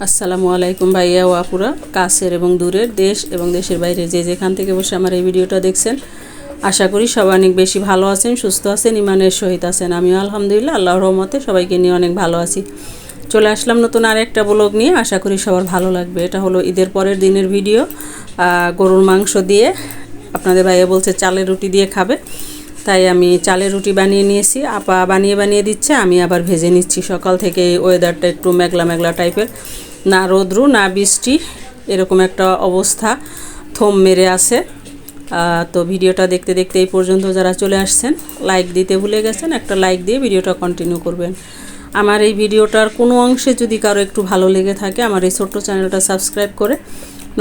আসসালামু আলাইকুম ভাইয়া ও আপুরা, কাছের এবং দূরের, দেশ এবং দেশের বাইরে যে যেখান থেকে বসে আমার এই ভিডিওটা দেখছেন, আশা করি সবাই অনেক বেশি ভালো আছেন, সুস্থ আছেন, ইমানের সহিত আছেন। আমিও আলহামদুলিল্লাহ আল্লাহর রহমতে সবাইকে নিয়ে অনেক ভালো আছি। চলে আসলাম নতুন আরেকটা ব্লগ নিয়ে, আশা করি সবার ভালো লাগবে। এটা হলো ঈদের পরের দিনের ভিডিও। গরুর মাংস দিয়ে আপনাদের ভাইয়া বলছে চালের রুটি দিয়ে খাবে, তাই আমি চালের রুটি বানিয়ে নিয়েছি। আপা বানিয়ে দিচ্ছে, আমি আবার ভেজে নিচ্ছি। সকাল থেকে ওয়েদারটা একটু মেঘলা মেঘলা টাইপের, না রোদ্রু না বৃষ্টি, এরকম একটা অবস্থা থম মেরে আছে। তো ভিডিওটা দেখতে দেখতে এই পর্যন্ত যারা চলে আসছেন, লাইক দিতে ভুলে গেছেন, একটা লাইক দিয়ে ভিডিওটা কন্টিনিউ করবেন। আমার এই ভিডিওটার কোনো অংশে যদি কারো একটু ভালো লেগে থাকে, আমার এই ছোট্ট চ্যানেলটা সাবস্ক্রাইব করে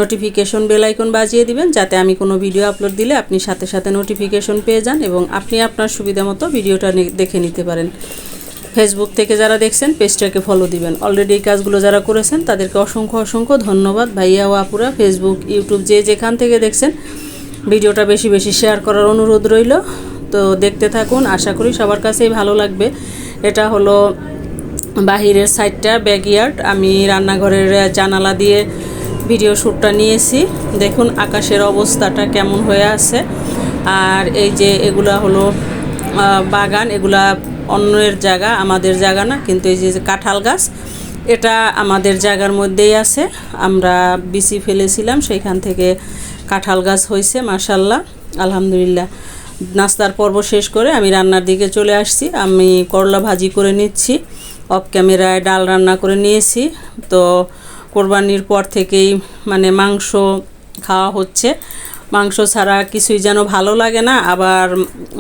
নোটিফিকেশন বেল আইকন বাজিয়ে দিবেন, যাতে আমি কোনো ভিডিও আপলোড দিলে আপনি সাথে সাথে নোটিফিকেশন পেয়ে যান এবং আপনি আপনার সুবিধা মতো ভিডিওটা দেখে নিতে পারেন। ফেসবুক থেকে যারা দেখছেন পেজটাকে ফলো দিবেন। অলরেডি এই কাজগুলো যারা করেছেন তাদেরকে অসংখ্য অসংখ্য ধন্যবাদ। ভাইয়া ও আপুরা, ফেসবুক ইউটিউব যে যেখান থেকে দেখছেন, ভিডিওটা বেশি বেশি শেয়ার করার অনুরোধ রইল। তো দেখতে থাকুন, আশা করি সবার কাছেই ভালো লাগবে। এটা হলো বাহিরের সাইডটা, ব্যাকইয়ার্ড। আমি রান্নাঘরের জানালা দিয়ে ভিডিও শ্যুটটা নিয়েছি। দেখুন আকাশের অবস্থাটা কেমন হয়ে আছে। আর এই যে এগুলা হলো বাগান, এগুলা অন্যের জায়গা, আমাদের জায়গা না। কিন্তু এই যে কাঁঠাল গাছ, এটা আমাদের জায়গার মধ্যেই আছে। আমরা বিচি ফেলেছিলাম, সেইখান থেকে কাঁঠাল গাছ হয়েছে মাশাআল্লাহ, আলহামদুলিল্লাহ। নাস্তার পর্ব শেষ করে আমি রান্নার দিকে চলে আসছি। আমি করলা ভাজি করে নিচ্ছি, অফ ক্যামেরায় ডাল রান্না করে নিয়েছি। তো কোরবানির পর থেকেই মাংস খাওয়া হচ্ছে। মাংস ছাড়া কিছুই যেন ভালো লাগে না, আবার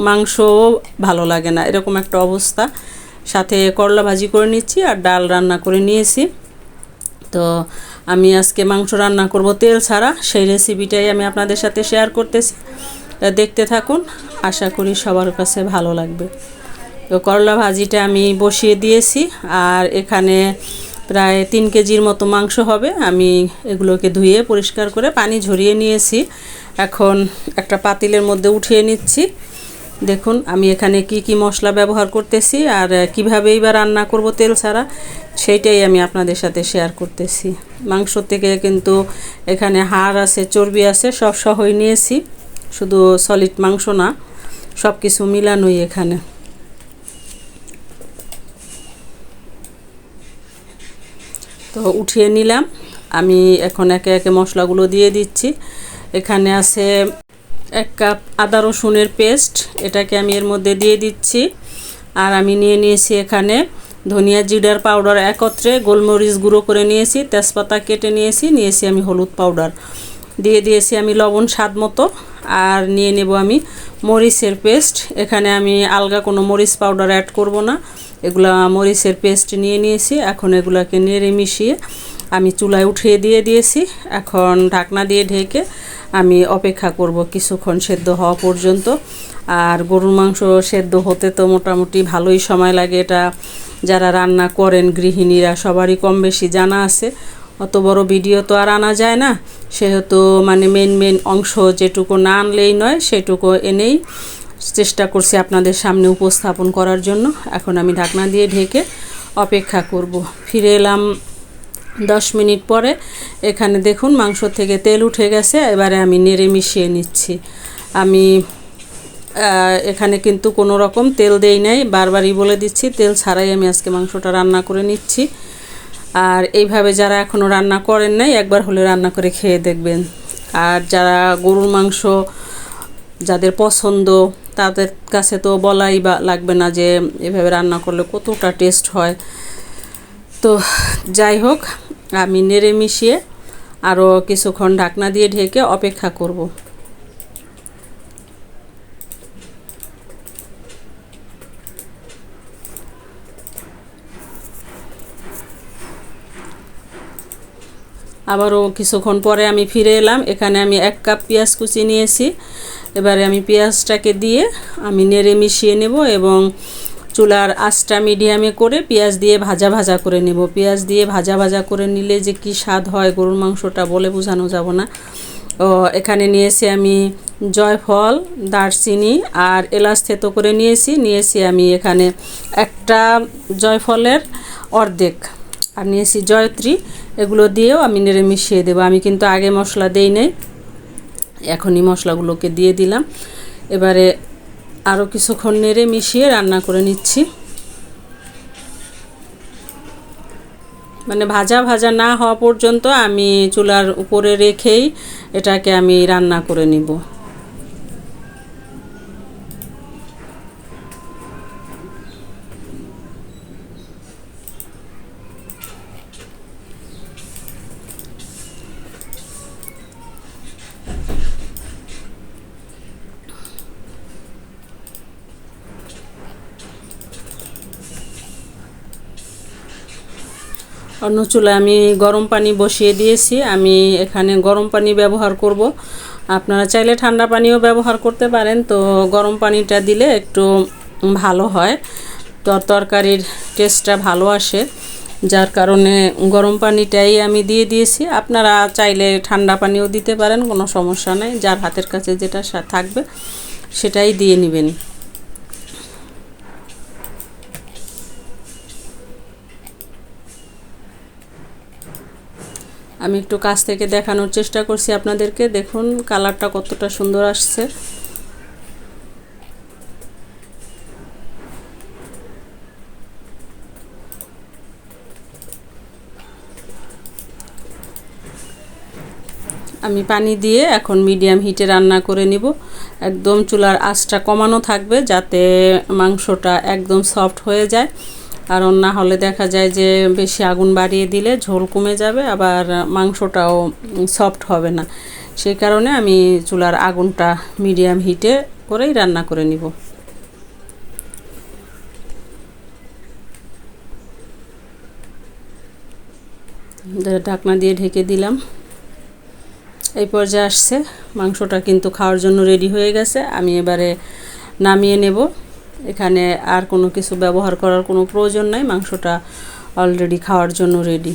মাংসও ভালো লাগে না, এরকম একটা অবস্থা। সাথে করলা ভাজি করে নিচ্ছি আর ডাল রান্না করে নিয়েছি। তো আমি আজকে মাংস রান্না করব তেল ছাড়া, সেই রেসিপিটাই আমি আপনাদের সাথে শেয়ার করতেছি। দেখতে থাকুন, আশা করি সবার কাছে ভালো লাগবে। তো করলা ভাজিটা আমি বসিয়ে দিয়েছি, আর এখানে প্রায় 3 কেজির মতো মাংস হবে। আমি এগুলোকে ধুয়ে পরিষ্কার করে পানি ঝরিয়ে নিয়েছি। এখন একটা পাতিলের মধ্যে উঠিয়ে নিচ্ছি। দেখুন আমি এখানে কি মশলা ব্যবহার করতেছি আর কীভাবেই বা রান্না করব তেল ছাড়া, সেইটাই আমি আপনাদের সাথে শেয়ার করতেছি। মাংস থেকে কিন্তু এখানে হাড় আছে, চর্বি আছে, সব সহই নিয়েছি, শুধু সলিড মাংস না, সব কিছু মিলানোই এখানে। তো উঠিয়ে নিলাম। আমি এখন একে একে মশলাগুলো দিয়ে দিচ্ছি। এখানে আছে 1 কাপ আদা রসুনের পেস্ট, এটাকে আমি এর মধ্যে দিয়ে দিচ্ছি। আর আমি নিয়ে নিয়েছি এখানে ধনিয়া জিরার পাউডার একত্রে, গোলমরিচ গুঁড়ো করে নিয়েছি, তেজপাতা কেটে নিয়েছি আমি হলুদ পাউডার দিয়ে দিয়েছি, আমি লবণ স্বাদ মতো। আর নিয়ে নেব আমি মরিচের পেস্ট। এখানে আমি আলগা কোনো মরিচ পাউডার অ্যাড করব না, এগুলা মরিচের পেস্ট নিয়ে নিয়েছি। এখন এগুলাকে নেড়ে মিশিয়ে আমি চুলায় উঠিয়ে দিয়েছি। এখন ঢাকনা দিয়ে ঢেকে আমি অপেক্ষা করব কিছুক্ষণ সেদ্ধ হওয়া পর্যন্ত। আর গরুর মাংস সেদ্ধ হতে তো মোটামুটি ভালোই সময় লাগে, এটা যারা রান্না করেন গৃহিণীরা সবারই কম বেশি জানা আছে। অত বড় ভিডিও তো আর আনা যায় না, সেহেতু মেন অংশ যেটুকু না আনলেই নয়, সেটুকু এনেই চেষ্টা করছি আপনাদের সামনে উপস্থাপন করার জন্য। এখন আমি ঢাকনা দিয়ে ঢেকে অপেক্ষা করব। ফিরে এলাম 10 মিনিট পরে। এখানে দেখুন মাংস থেকে তেল উঠে গেছে, এবারে আমি নেড়ে মিশিয়ে নিচ্ছি। আমি এখানে কিন্তু কোনো রকম তেল দেই নাই, বারবারই বলে দিচ্ছি, তেল ছাড়াই আমি আজকে মাংসটা রান্না করে নিচ্ছি। আর এইভাবে যারা এখনও রান্না করেন নাই, একবার হলে রান্না করে খেয়ে দেখবেন। আর যারা গরুর মাংস যাদের পছন্দ, তাদের কাছে তো বলাই বা লাগবে না যে এভাবে রান্না করলে কতটা টেস্ট হয়। তো যাই হোক, আমি নেড়ে মিশিয়ে আরও কিছুক্ষণ ঢাকনা দিয়ে ঢেকে অপেক্ষা করব। আবারও কিছুক্ষণ পরে আমি ফিরে এলাম। এখানে আমি 1 কাপ পেঁয়াজ কুচি নিয়েছি। এবারে আমি পেঁয়াজটাকে দিয়ে আমি নেড়ে মিশিয়ে নেব এবং চুলার আঁচটা মিডিয়ামে করে পেঁয়াজ দিয়ে ভাজা করে নেব। পেঁয়াজ দিয়ে ভাজা করে নিলে যে কি স্বাদ হয় গরুর মাংসটা বলে বোঝানো যাব না। এখানে নিয়েছি আমি জয়ফল, দারচিনি আর এলাচ থেতো করে নিয়েছি আমি এখানে একটা জয়ফলের অর্ধেক আর নিয়েছি জয়ত্রী, এগুলো দিয়েও আমি নেড়ে মিশিয়ে দেবো। আমি কিন্তু আগে মশলা দেই নাই, এখনই মশলাগুলোকে দিয়ে দিলাম। এবারে আরও কিছুক্ষণ নেড়ে মিশিয়ে রান্না করে নিচ্ছি। মানে ভাজা ভাজা না হওয়া পর্যন্ত আমি চুলার উপরে রেখেই এটাকে আমি রান্না করে নিব। অন্য চুলায় আমি গরম পানি বসিয়ে দিয়েছি। আমি এখানে গরম পানি ব্যবহার করব, আপনারা চাইলে ঠান্ডা পানিও ব্যবহার করতে পারেন। তো গরম পানিটা দিলে একটু ভালো হয়, তরকারির টেস্টটা ভালো আসে, যার কারণে গরম পানিটাই আমি দিয়ে দিয়েছি। আপনারা চাইলে ঠান্ডা পানিও দিতে পারেন, কোনো সমস্যা নেই, যার হাতের কাছে যেটা থাকবে সেটাই দিয়ে নেবেন। আমি একটু কাছ থেকে দেখানোর চেষ্টা করছি আপনাদেরকে, দেখুন কালারটা কতটা সুন্দর আসছে। আমি পানি দিয়ে এখন মিডিয়াম হিটে রান্না করে নিব। একদম চুলার আঁচটা কমানো থাকবে, যাতে মাংসটা একদম সফট হয়ে যায়। আর না হলে দেখা যায় যে বেশি আগুন বাড়িয়ে দিলে ঝোল কমে যাবে, আবার মাংসটাও সফট হবে না। সেই কারণে আমি চুলার আগুনটা মিডিয়াম হিটে করেই রান্না করে নিব। ঢাকনা দিয়ে ঢেকে দিলাম। এই পর্যায়ে আসছে, মাংসটা কিন্তু খাওয়ার জন্য রেডি হয়ে গেছে। আমি এবারে নামিয়ে নেব। এখানে আর কোনো কিছু ব্যবহার করার কোনো প্রয়োজন নাই, মাংসটা অলরেডি খাওয়ার জন্য রেডি।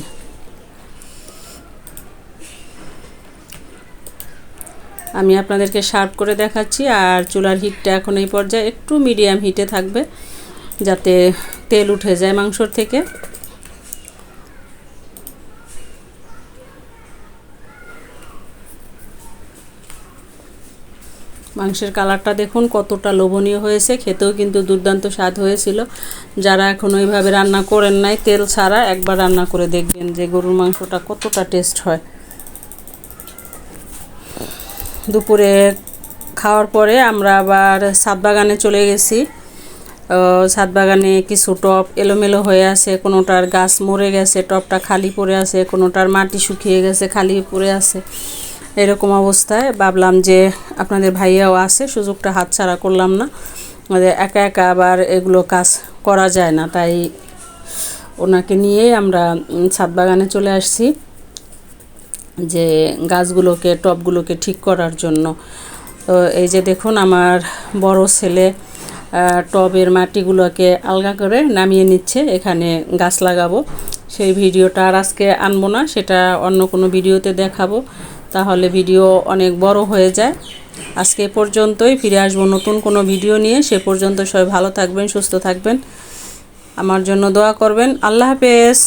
আমি আপনাদেরকে সার্ভ করে দেখাচ্ছি। আর চুলার হিটটা এখন এই পর্যায়ে একটু মিডিয়াম হিটে থাকবে, যাতে তেল উঠে যায় মাংসর থেকে। মাংসের কালারটা দেখুন কতটা লোভনীয় হয়েছে, খেতেও কিন্তু দুর্দান্ত স্বাদ হয়েছিল। যারা এখন ওইভাবে রান্না করেন নাই তেল ছাড়া, একবার রান্না করে দেখবেন যে গরুর মাংসটা কতটা টেস্ট হয়। দুপুরে খাওয়ার পরে আমরা আবার ছাদ বাগানে চলে গেছি। ছাদ বাগানে কিছু টব এলোমেলো হয়ে আছে, কোনোটার গাছ মরে গেছে, টবটা খালি পড়ে আছে, কোনোটার মাটি শুকিয়ে গেছে খালি পড়ে আছে। এরকম অবস্থায় ভাবলাম যে আপনাদের ভাইয়াও আছে, সুযোগটা হাতছাড়া করলাম না। একা একা আবার এগুলো কাজ করা যায় না, তাই ওনাকে নিয়েই আমরা ছাদ বাগানে চলে আসছি যে গাছগুলোকে টবগুলোকে ঠিক করার জন্য। তো এই যে দেখুন আমার বড় ছেলে টবের মাটিগুলোকে আলগা করে নামিয়ে নিচ্ছে, এখানে গাছ লাগাবো। সেই ভিডিওটা আর আজকে আনবো না, সেটা অন্য কোনো ভিডিওতে দেখাবো, তাহলে ভিডিও অনেক বড় হয়ে যায়। আজকে পর্যন্তই, ফিরে আসবো নতুন কোনো ভিডিও নিয়ে। সে পর্যন্ত সবাই ভালো থাকবেন, সুস্থ থাকবেন, আমার জন্য দোয়া করবেন। আল্লাহ হাফেজ।